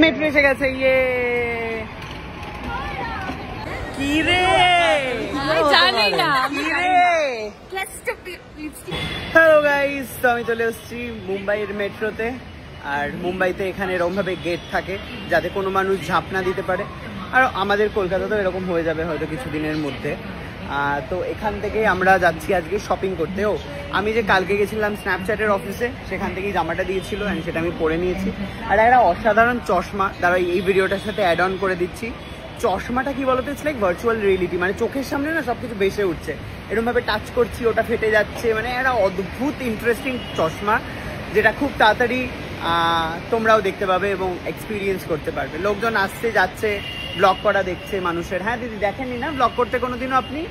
Metro এসে গেছে। ইয়ে কি রে জানি না। হ্যালো গাইস, তো আমি চলে এসেছি মুম্বাইয়ের মেট্রোতে। আর মুম্বাইতে এখানে এরকম ভাবে গেট থাকে যাতে কোনো মানুষ ঝাঁপ না দিতে পারে। আর আমাদের কলকাতাতেও এরকম হয়ে যাবে হয়তো কিছুদিনের মধ্যে। তো এখান থেকে আমরা যাচ্ছি আজকে শপিং করতে। আমি যে কালকে গেছিলাম স্ন্যাপচ্যাটের অফিসে, সেখান থেকেই জামাটা দিয়েছিল অ্যান্ড সেটা আমি পরে নিয়েছি। আর একটা অসাধারণ চশমা, দ্বারা এই ভিডিওটার সাথে অ্যাড অন করে দিচ্ছি। চশমাটা কি বলতো, ইটস লাইক ভার্চুয়াল রিয়েলিটি, মানে চোখের সামনে না সবকিছু বেসে উঠছে। এরকমভাবে টাচ করছি, ওটা ফেটে যাচ্ছে, মানে একটা অদ্ভুত ইন্টারেস্টিং চশমা, যেটা খুব তাড়াতাড়ি তোমরাও দেখতে পাবে এবং এক্সপিরিয়েন্স করতে পারবে। লোকজন আসছে যাচ্ছে, ব্লগ করা দেখছে মানুষের। হ্যাঁ দিদি, দেখেননি না ব্লগ করতে কোনোদিনও আপনি?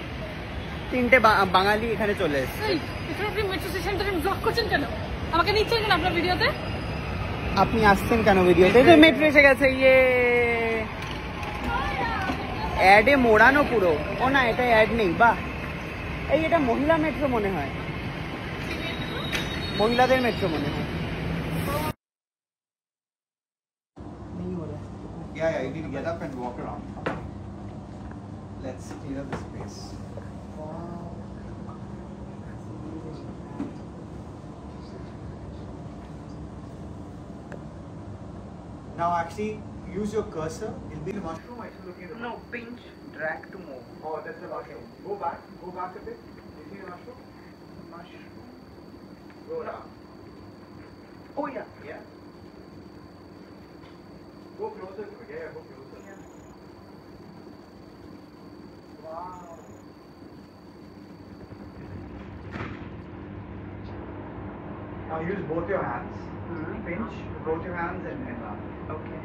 3টে বাঙালি এখানে চলে এসছে। আপনি আসছেন কেন ভিডিওতে? মেট্রো এসে গেছে। ইয়ে অ্যাডে মোড়ানো পুরো। ও না, এটা অ্যাড নেই। বাহ, এটা মহিলা মেট্রো মনে হয়, মহিলাদের মেট্রো মনে হয়। Yeah, you need to get up and walk around. Let's clear the space. Now actually use your cursor. It'll be the mushroom. I should look at the No, pinch, drag to move. Oh, that's the mushroom. Go back a bit. You see the mushroom? Mushroom. Go down. Oh yeah. Yeah. Go closer to it. Yeah, go closer. Wow. Now use both your hands. Pinch both your hands and up. Okay.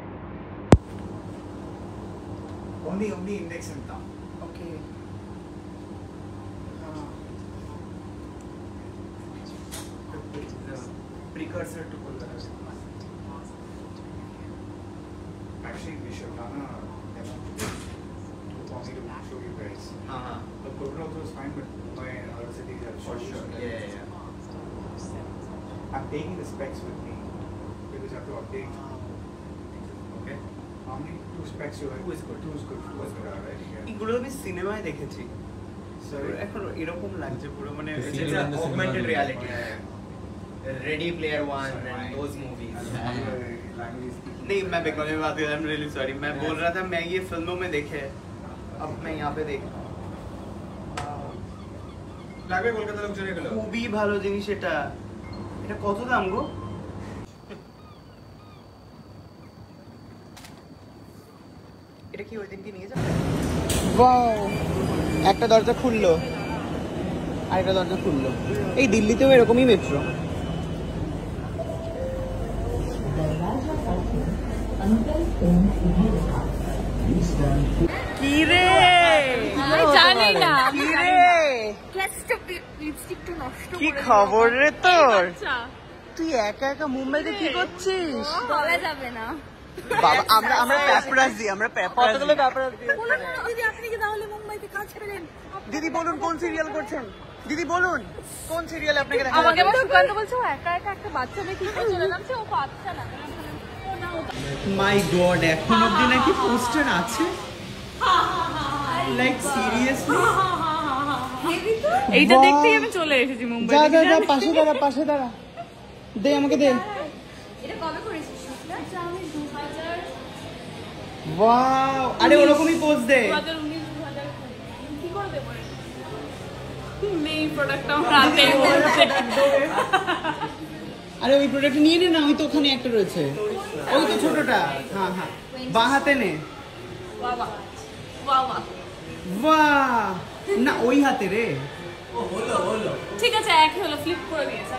Only index and thumb. Okay. The precursor to Kolkata. Actually, we should run a demo for me to show you guys. The Kolkata was fine, but my other cities are For sure. Yeah. I'm taking the specs with me because I have to update. Okay. How many? 2 specs you have? 2 is good. 2 is good. 2 is good. Alright. Yeah. এগুলো আমি সিনেমায় দেখেছি। Sorry. এখন এরকম লাগছে পুরো, মানে augmented reality. Ready Player One and those movies. नहीं, मैं बेकार में बात कर रहा हूँ, I'm really sorry। मैं बोल रहा था मैं ये फिल्मों में देखे, अब मैं यहाँ पे देख লাগবে কলকাতা লোক চলে গেল। খুবই ভালো জিনিস এটা। এটা কত দাম গো? এটা কি ওই দিনকে নিয়ে যাবে? ওয়াও, একটা দরজা খুললো, আরেকটা দরজা খুললো। এই দিল্লিতেও এরকমই মেট্রো। কি রে জানি না। কি রে, কি খবর রে তোর? তুই একা একা মুম্বাইতে কি করছিস? বলা যাবে না। বাবা, আমরা পেপারাস দিই, আমরা পেপারাস দিই। দিদি আপনি কি তাহলে মুম্বাইতে কাজ করেন? দিদি বলুন কোন সিরিয়াল করছেন? দিদি বলুন কোন সিরিয়ালে আপনাকে দেখা আমাকে আবার সুকান্ত বলছে ও একা একা একটা বাচ্চা মেয়ে কি করে চলে যাচ্ছে, ও বাচ্চা না। মাই গড, এখন অবধি নাকি পোস্টার আছে? Like seriously? এইটা দেখতেই আমি চলে এসেছি মুম্বাই। যা পাশে দাঁড়া দে আমাকে দে। এটা কবে করেছিস? আচ্ছা আমি 2000 ওয়াও, আরে ওরকমই পোজ দে। 2019 2020 কি করে দেব? নেই প্রোডাক্টটা আমার হাতে বলছে। আরে ওই প্রোডাক্ট নিয়ে নে না, ওই তো ওখানে একটা রয়েছে, ওই তো ছোটটা। হ্যাঁ বাঁ হাতে নে। বাহ বাহ, না ওই হাতে রে। ঠিক আছে, একই হলো, ফ্লিপ করে দিয়েছে।